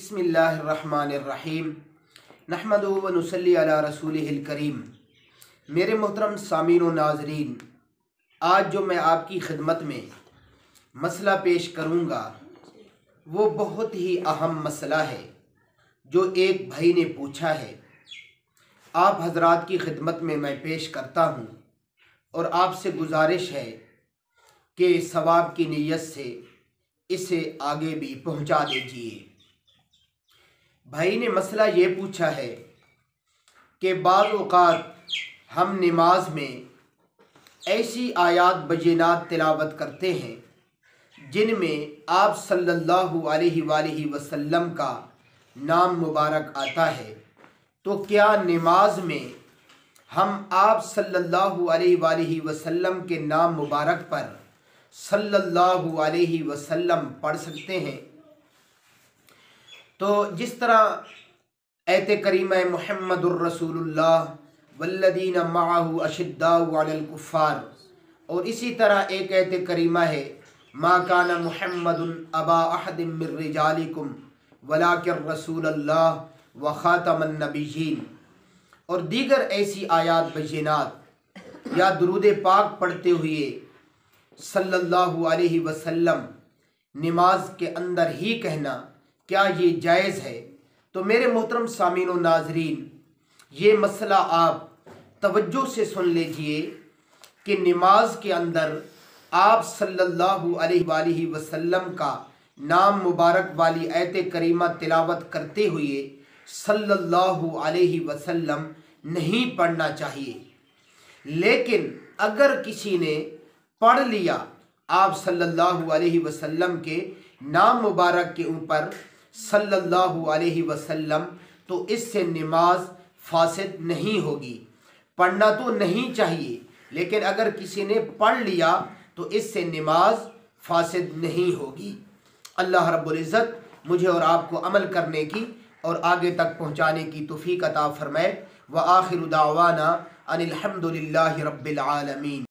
बिस्मिल्लाहिर्रहमानिर्रहीम नहमदुहु व नुसल्ली अला रसूलिहिल करीम। मेरे मोहतरम सामीन व नाज़रीन, आज जो मैं आपकी खिदमत में मसला पेश करूँगा वो बहुत ही अहम मसला है जो एक भाई ने पूछा है। आप हजरात की खिदमत में मैं पेश करता हूँ और आपसे गुजारिश है कि सवाब की नीयत से इसे आगे भी पहुँचा दीजिए। भाई ने मसला ये पूछा है कि बाज़ औक़ात हम नमाज में ऐसी आयात बय्यिनात तिलावत करते हैं जिनमें आप सल्लल्लाहु अलैहि वसल्लम का नाम मुबारक आता है, तो क्या नमाज में हम आप सल्लल्लाहु अलैहि वसल्लम के नाम मुबारक पर सल्लल्लाहु अलैहि वसल्लम पढ़ सकते हैं? तो जिस तरह आयत करीमा मुहम्मदुर रसूलुल्लाह वल्लदीना मअहु अशिद्दाउ अलल कुफ़्फ़ार, और इसी तरह एक आयत करीमा है मा काना मुहम्मदुन अबा अहदिम मिर रिजालिकुम वलाकिन रसूलल्लाह व ख़ातमन नबिय्यीन, और दीगर ऐसी आयात बय्यिनात या दुरूद पाक पढ़ते हुए सल्लल्लाहु अलैहि वसल्लम नमाज के अंदर ही कहना, क्या ये जायज़ है? तो मेरे मोहतरम सामीन व नाज़रीन, ये मसला आप तवज्जो से सुन लीजिए कि नमाज के अंदर आप सल्लल्लाहु अलैहि वसल्लम का नाम मुबारक वाली आयत करीमा तिलावत करते हुए सल्लल्लाहु अलैहि वसल्लम नहीं पढ़ना चाहिए। लेकिन अगर किसी ने पढ़ लिया आप सल्लल्लाहु अलैहि वसल्लम के नाम मुबारक के ऊपर सल्लल्लाहु अलैहि वसल्लम, तो इससे नमाज फासिद नहीं होगी। पढ़ना तो नहीं चाहिए, लेकिन अगर किसी ने पढ़ लिया तो इससे नमाज फासिद नहीं होगी। अल्लाह रब्बुल इज़्ज़त मुझे और आपको अमल करने की और आगे तक पहुँचाने की तौफीक अता फरमाए। व आखिरु दावाना अनिल हम्दुलिल्लाहि रब्बिल आलमीन।